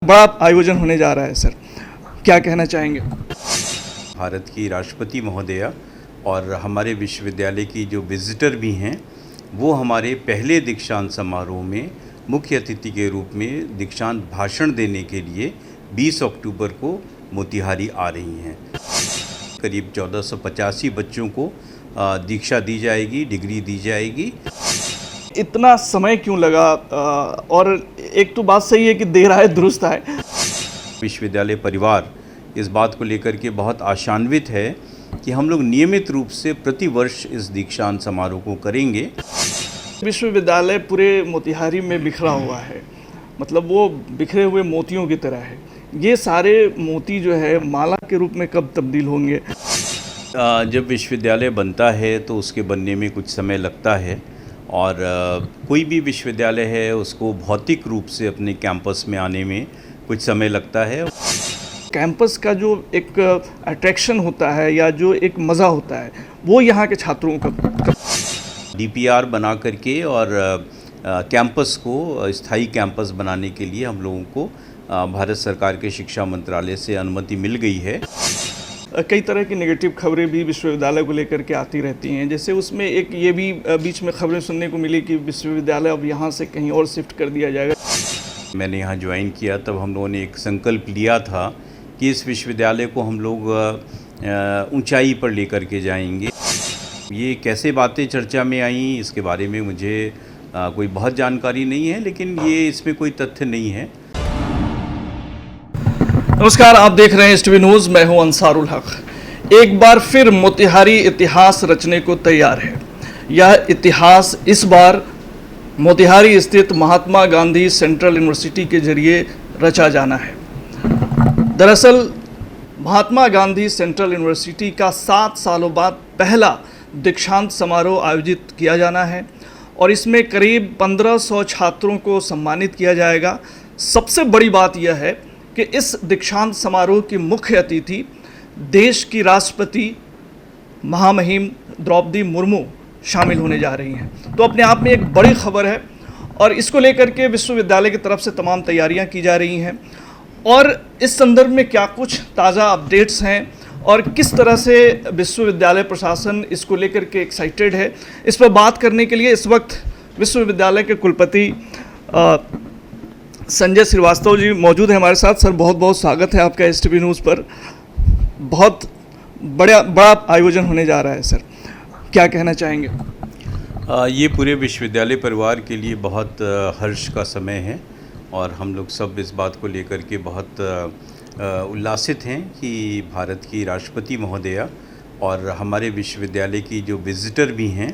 बड़ा आयोजन होने जा रहा है सर, क्या कहना चाहेंगे? भारत की राष्ट्रपति महोदया और हमारे विश्वविद्यालय की जो विजिटर भी हैं वो हमारे पहले दीक्षांत समारोह में मुख्य अतिथि के रूप में दीक्षांत भाषण देने के लिए 20 अक्टूबर को मोतिहारी आ रही हैं। करीब 1485 बच्चों को दीक्षा दी जाएगी, डिग्री दी जाएगी। इतना समय क्यों लगा? और एक तो बात सही है कि देर आए दुरुस्त आए। विश्वविद्यालय परिवार इस बात को लेकर के बहुत आशान्वित है कि हम लोग नियमित रूप से प्रतिवर्ष इस दीक्षांत समारोह को करेंगे। विश्वविद्यालय पूरे मोतिहारी में बिखरा हुआ है, मतलब वो बिखरे हुए मोतियों की तरह है। ये सारे मोती जो है माला के रूप में कब तब्दील होंगे? जब विश्वविद्यालय बनता है तो उसके बनने में कुछ समय लगता है और कोई भी विश्वविद्यालय है उसको भौतिक रूप से अपने कैंपस में आने में कुछ समय लगता है। कैंपस का जो एक अट्रैक्शन होता है या जो एक मज़ा होता है वो यहाँ के छात्रों का डीपीआर बना करके और कैंपस को स्थायी कैंपस बनाने के लिए हम लोगों को भारत सरकार के शिक्षा मंत्रालय से अनुमति मिल गई है। कई तरह की नेगेटिव खबरें भी विश्वविद्यालय को लेकर के आती रहती हैं, जैसे उसमें एक ये भी बीच में खबरें सुनने को मिली कि विश्वविद्यालय अब यहाँ से कहीं और शिफ्ट कर दिया जाएगा। मैंने यहाँ ज्वाइन किया तब हम लोगों ने एक संकल्प लिया था कि इस विश्वविद्यालय को हम लोग ऊंचाई पर लेकर के जाएंगे। ये कैसे बातें चर्चा में आई इसके बारे में मुझे कोई बहुत जानकारी नहीं है, लेकिन ये इसमें कोई तथ्य नहीं है। नमस्कार, आप देख रहे हैं STV न्यूज़, मैं हूं अंसारुल हक। एक बार फिर मोतिहारी इतिहास रचने को तैयार है। यह इतिहास इस बार मोतिहारी स्थित महात्मा गांधी सेंट्रल यूनिवर्सिटी के जरिए रचा जाना है। दरअसल महात्मा गांधी सेंट्रल यूनिवर्सिटी का 7 सालों बाद पहला दीक्षांत समारोह आयोजित किया जाना है और इसमें करीब 1500 छात्रों को सम्मानित किया जाएगा। सबसे बड़ी बात यह है कि इस दीक्षांत समारोह की मुख्य अतिथि देश की राष्ट्रपति महामहिम द्रौपदी मुर्मू शामिल होने जा रही हैं। तो अपने आप में एक बड़ी खबर है और इसको लेकर के विश्वविद्यालय की तरफ से तमाम तैयारियां की जा रही हैं। और इस संदर्भ में क्या कुछ ताज़ा अपडेट्स हैं और किस तरह से विश्वविद्यालय प्रशासन इसको लेकर के एक्साइटेड है, इस पर बात करने के लिए इस वक्त विश्वविद्यालय के कुलपति संजय श्रीवास्तव जी मौजूद हैं हमारे साथ। सर, बहुत बहुत स्वागत है आपका STV न्यूज़ पर। बहुत बड़ा आयोजन होने जा रहा है सर, क्या कहना चाहेंगे? ये पूरे विश्वविद्यालय परिवार के लिए बहुत हर्ष का समय है और हम लोग सब इस बात को लेकर के बहुत उल्लासित हैं कि भारत की राष्ट्रपति महोदया और हमारे विश्वविद्यालय की जो विजिटर भी हैं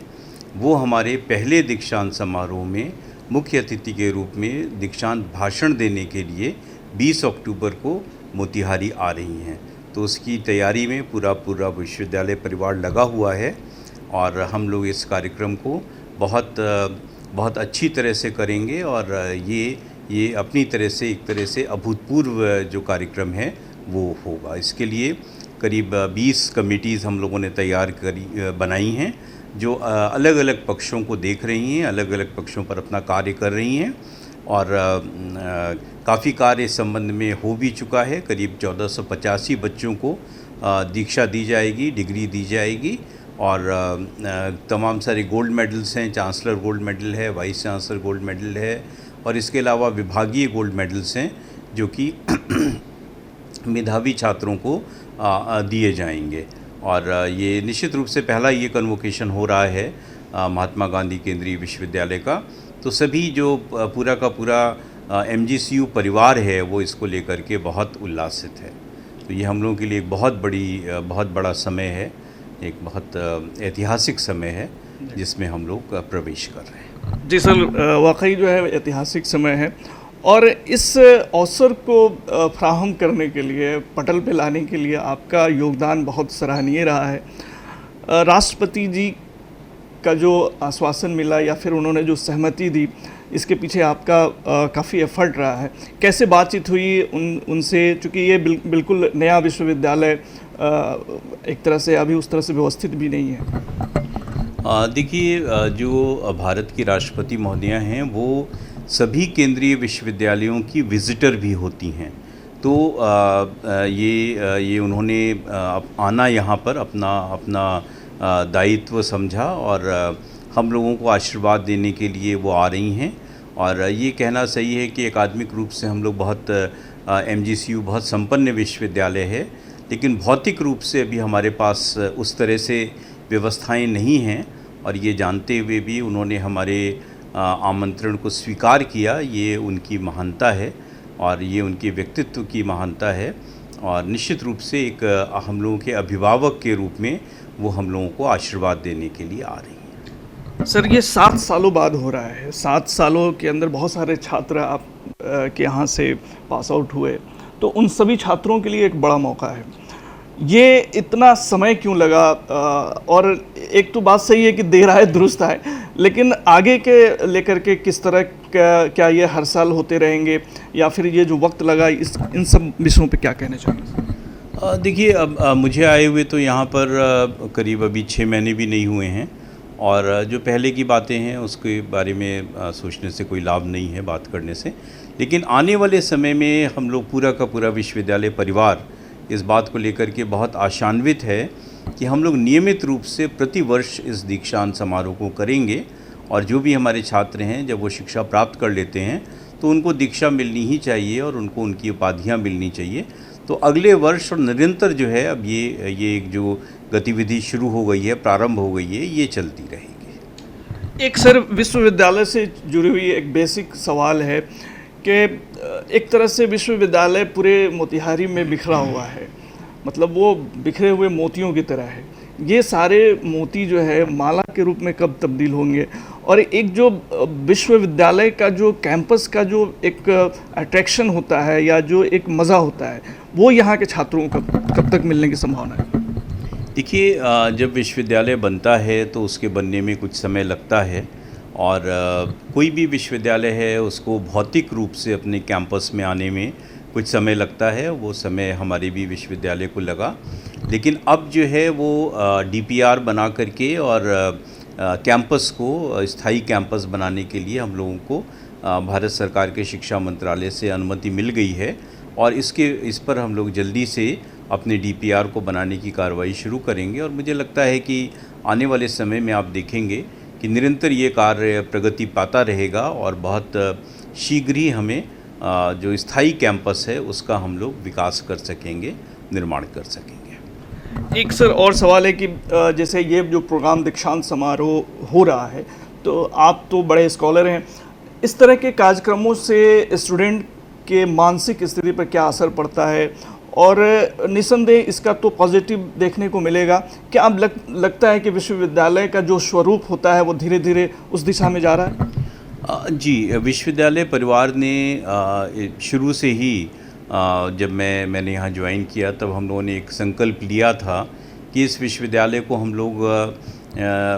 वो हमारे पहले दीक्षांत समारोह में मुख्य अतिथि के रूप में दीक्षांत भाषण देने के लिए 20 अक्टूबर को मोतिहारी आ रही हैं। तो उसकी तैयारी में पूरा विश्वविद्यालय परिवार लगा हुआ है और हम लोग इस कार्यक्रम को बहुत अच्छी तरह से करेंगे और ये अपनी तरह से एक तरह से अभूतपूर्व जो कार्यक्रम है वो होगा। इसके लिए करीब 20 कमिटीज़ हम लोगों ने बनाई हैं जो अलग अलग पक्षों को देख रही हैं, अलग अलग पक्षों पर अपना कार्य कर रही हैं और काफ़ी कार्य इस संबंध में हो भी चुका है। करीब 1485 बच्चों को दीक्षा दी जाएगी, डिग्री दी जाएगी और तमाम सारे गोल्ड मेडल्स हैं। चांसलर गोल्ड मेडल है, वाइस चांसलर गोल्ड मेडल है और इसके अलावा विभागीय गोल्ड मेडल्स हैं जो कि मेधावी छात्रों को दिए जाएंगे। और ये निश्चित रूप से पहला ये कन्वोकेशन हो रहा है महात्मा गांधी केंद्रीय विश्वविद्यालय का। तो सभी जो पूरा का पूरा MGCU परिवार है वो इसको लेकर के बहुत उल्लासित है। तो ये हम लोगों के लिए एक बहुत बड़ा समय है, एक बहुत ऐतिहासिक समय है जिसमें हम लोग प्रवेश कर रहे हैं। जी सर, वाकई जो है ऐतिहासिक समय है और इस अवसर को फ्राहम करने के लिए, पटल पे लाने के लिए आपका योगदान बहुत सराहनीय रहा है। राष्ट्रपति जी का जो आश्वासन मिला या फिर उन्होंने जो सहमति दी, इसके पीछे आपका काफ़ी एफर्ट रहा है। कैसे बातचीत हुई उनसे, चूँकि ये बिल्कुल नया विश्वविद्यालय एक तरह से अभी उस तरह से व्यवस्थित भी नहीं है। देखिए, जो भारत की राष्ट्रपति महोदया हैं वो सभी केंद्रीय विश्वविद्यालयों की विज़िटर भी होती हैं। तो ये उन्होंने आना यहाँ पर अपना अपना दायित्व समझा और हम लोगों को आशीर्वाद देने के लिए वो आ रही हैं। और ये कहना सही है कि एकाडमिक रूप से हम लोग बहुत MGCU बहुत संपन्न विश्वविद्यालय है, लेकिन भौतिक रूप से अभी हमारे पास उस तरह से व्यवस्थाएं नहीं हैं। और ये जानते हुए भी उन्होंने हमारे आमंत्रण को स्वीकार किया। ये उनकी महानता है और ये उनके व्यक्तित्व की महानता है। और निश्चित रूप से एक हम लोगों के अभिभावक के रूप में वो हम लोगों को आशीर्वाद देने के लिए आ रही हैं। सर, ये 7 सालों बाद हो रहा है। 7 सालों के अंदर बहुत सारे छात्र आप के यहाँ से पास आउट हुए, तो उन सभी छात्रों के लिए एक बड़ा मौका है। ये इतना समय क्यों लगा? और एक तो बात सही है कि देर आए दुरुस्त आए, लेकिन आगे के लेकर के किस तरह का, क्या ये हर साल होते रहेंगे या फिर ये जो वक्त लगा इन सब विषयों पे क्या कहना चाहेंगे? देखिए, अब मुझे आए हुए तो यहाँ पर करीब अभी 6 महीने भी नहीं हुए हैं। और जो पहले की बातें हैं उसके बारे में सोचने से कोई लाभ नहीं है, बात करने से। लेकिन आने वाले समय में हम लोग पूरा का पूरा विश्वविद्यालय परिवार इस बात को लेकर के बहुत आशान्वित है कि हम लोग नियमित रूप से प्रतिवर्ष इस दीक्षांत समारोह को करेंगे। और जो भी हमारे छात्र हैं, जब वो शिक्षा प्राप्त कर लेते हैं तो उनको दीक्षा मिलनी ही चाहिए और उनको उनकी उपाधियाँ मिलनी चाहिए। तो अगले वर्ष और निरंतर जो है, अब ये एक जो गतिविधि शुरू हो गई है, प्रारंभ हो गई है, ये चलती रहेगी। एक सर, विश्वविद्यालय से जुड़ी हुई एक बेसिक सवाल है कि एक तरह से विश्वविद्यालय पूरे मोतिहारी में बिखरा हुआ है, मतलब वो बिखरे हुए मोतियों की तरह है। ये सारे मोती जो है माला के रूप में कब तब्दील होंगे? और एक जो विश्वविद्यालय का जो कैंपस का जो एक अट्रैक्शन होता है या जो एक मज़ा होता है, वो यहाँ के छात्रों को कब तक मिलने की संभावना है? देखिए, जब विश्वविद्यालय बनता है तो उसके बनने में कुछ समय लगता है। और कोई भी विश्वविद्यालय है उसको भौतिक रूप से अपने कैंपस में आने में कुछ समय लगता है। वो समय हमारे भी विश्वविद्यालय को लगा। लेकिन अब जो है वो DPR बना करके और कैंपस को स्थायी कैंपस बनाने के लिए हम लोगों को भारत सरकार के शिक्षा मंत्रालय से अनुमति मिल गई है। और इस पर हम लोग जल्दी से अपने DPR को बनाने की कार्रवाई शुरू करेंगे। और मुझे लगता है कि आने वाले समय में आप देखेंगे कि निरंतर ये कार्य प्रगति पाता रहेगा और बहुत शीघ्र ही हमें जो स्थायी कैंपस है उसका हम लोग विकास कर सकेंगे, निर्माण कर सकेंगे। एक सर और सवाल है कि जैसे ये जो प्रोग्राम दीक्षांत समारोह हो रहा है, तो आप तो बड़े स्कॉलर हैं, इस तरह के कार्यक्रमों से स्टूडेंट के मानसिक स्थिति पर क्या असर पड़ता है? और निसंदेह इसका तो पॉजिटिव देखने को मिलेगा। क्या अब लगता है कि विश्वविद्यालय का जो स्वरूप होता है वो धीरे धीरे उस दिशा में जा रहा है? जी, विश्वविद्यालय परिवार ने शुरू से ही जब मैंने यहाँ ज्वाइन किया तब हम लोगों ने एक संकल्प लिया था कि इस विश्वविद्यालय को हम लोग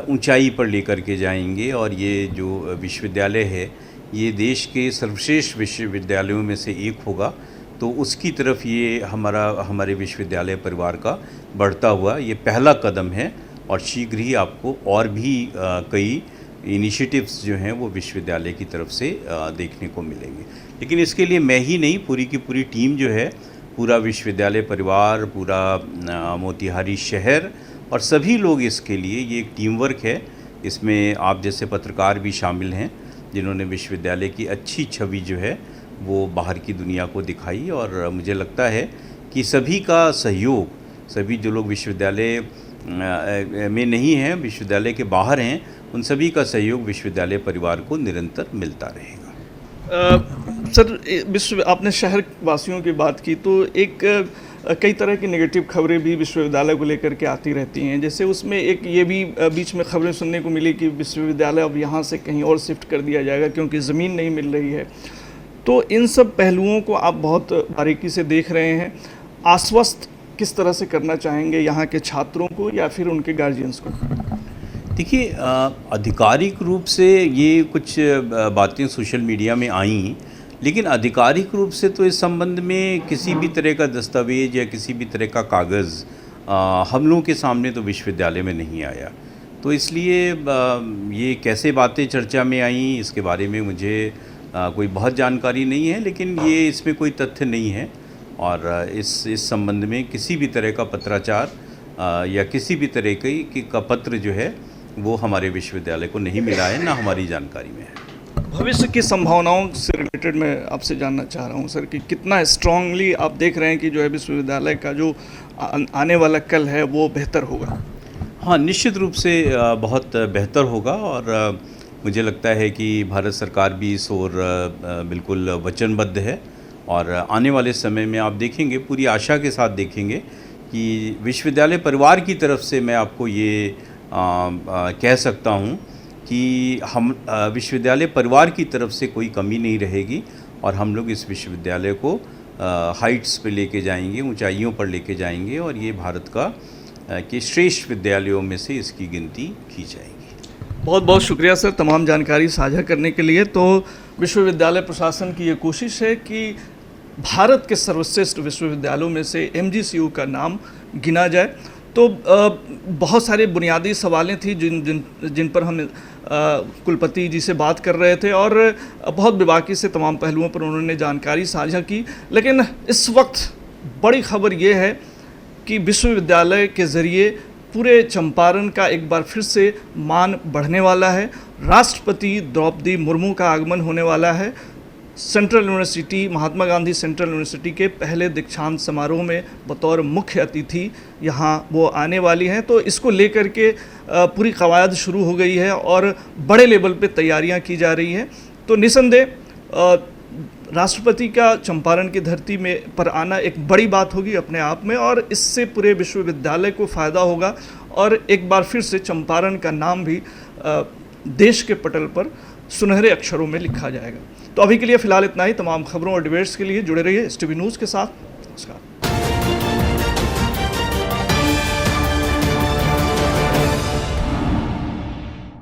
ऊंचाई पर लेकर के जाएंगे। और ये जो विश्वविद्यालय है ये देश के सर्वश्रेष्ठ विश्वविद्यालयों में से एक होगा। तो उसकी तरफ ये हमारे विश्वविद्यालय परिवार का बढ़ता हुआ ये पहला कदम है। और शीघ्र ही आपको और भी कई इनिशिएटिव्स जो हैं वो विश्वविद्यालय की तरफ से देखने को मिलेंगे। लेकिन इसके लिए मैं ही नहीं, पूरी की पूरी टीम जो है, पूरा विश्वविद्यालय परिवार, पूरा मोतिहारी शहर और सभी लोग इसके लिए, ये एक टीम वर्क है। इसमें आप जैसे पत्रकार भी शामिल हैं जिन्होंने विश्वविद्यालय की अच्छी छवि जो है वो बाहर की दुनिया को दिखाई। और मुझे लगता है कि सभी का सहयोग, सभी जो लोग विश्वविद्यालय में नहीं हैं, विश्वविद्यालय के बाहर हैं, उन सभी का सहयोग विश्वविद्यालय परिवार को निरंतर मिलता रहेगा। सर, आपने शहर वासियों की बात की, तो एक कई तरह की नेगेटिव खबरें भी विश्वविद्यालय को लेकर के आती रहती हैं। जैसे उसमें एक ये भी बीच में खबरें सुनने को मिली कि विश्वविद्यालय अब यहाँ से कहीं और शिफ्ट कर दिया जाएगा क्योंकि ज़मीन नहीं मिल रही है। तो इन सब पहलुओं को आप बहुत बारीकी से देख रहे हैं। आश्वस्त किस तरह से करना चाहेंगे यहाँ के छात्रों को या फिर उनके गार्जियंस को? देखिए, आधिकारिक रूप से ये कुछ बातें सोशल मीडिया में आईं, लेकिन आधिकारिक रूप से तो इस संबंध में किसी भी तरह का दस्तावेज या किसी भी तरह का कागज़ हम लोगों के सामने तो विश्वविद्यालय में नहीं आया। तो इसलिए ये कैसे बातें चर्चा में आईं, इसके बारे में मुझे कोई बहुत जानकारी नहीं है, लेकिन ये इसमें कोई तथ्य नहीं है और इस संबंध में किसी भी तरह का पत्राचार या किसी भी तरह का पत्र जो है वो हमारे विश्वविद्यालय को नहीं मिला है, ना हमारी जानकारी में है। भविष्य की संभावनाओं से रिलेटेड मैं आपसे जानना चाह रहा हूं सर कि कितना स्ट्रांगली आप देख रहे हैं कि जो है विश्वविद्यालय का जो आने वाला कल है वो बेहतर होगा। हाँ, निश्चित रूप से बहुत बेहतर होगा और मुझे लगता है कि भारत सरकार भी इस ओर बिल्कुल वचनबद्ध है और आने वाले समय में आप देखेंगे, पूरी आशा के साथ देखेंगे कि विश्वविद्यालय परिवार की तरफ से मैं आपको ये कह सकता हूँ कि हम विश्वविद्यालय परिवार की तरफ से कोई कमी नहीं रहेगी और हम लोग इस विश्वविद्यालय को हाइट्स पे लेके जाएंगे, ऊंचाइयों पर लेके जाएंगे और ये भारत का के श्रेष्ठ विद्यालयों में से इसकी गिनती की जाएगी। बहुत बहुत शुक्रिया सर तमाम जानकारी साझा करने के लिए। तो विश्वविद्यालय प्रशासन की ये कोशिश है कि भारत के सर्वश्रेष्ठ विश्वविद्यालयों में से MGCU का नाम गिना जाए। तो बहुत सारे बुनियादी सवालें थी जिन पर हम कुलपति जी से बात कर रहे थे और बहुत बेबाकी से तमाम पहलुओं पर उन्होंने जानकारी साझा की। लेकिन इस वक्त बड़ी खबर ये है कि विश्वविद्यालय के ज़रिए पूरे चंपारण का एक बार फिर से मान बढ़ने वाला है। राष्ट्रपति द्रौपदी मुर्मू का आगमन होने वाला है। Central university, Mahatma Gandhi central university के पहले दीक्षांत समारोह में बतौर मुख्य अतिथि यहाँ वो आने वाली हैं। तो इसको लेकर के पूरी कवायद शुरू हो गई है और बड़े लेवल पे तैयारियां की जा रही हैं। तो निसंदेह राष्ट्रपति का चंपारण की धरती में पर आना एक बड़ी बात होगी अपने आप में और इससे पूरे विश्वविद्यालय को फ़ायदा होगा और एक बार फिर से चंपारण का नाम भी देश के पटल पर सुनहरे अक्षरों में लिखा जाएगा। तो अभी के लिए फ़िलहाल इतना ही। तमाम खबरों और डिबेट्स के लिए जुड़े रहिए STV न्यूज़ के साथ। नमस्कार।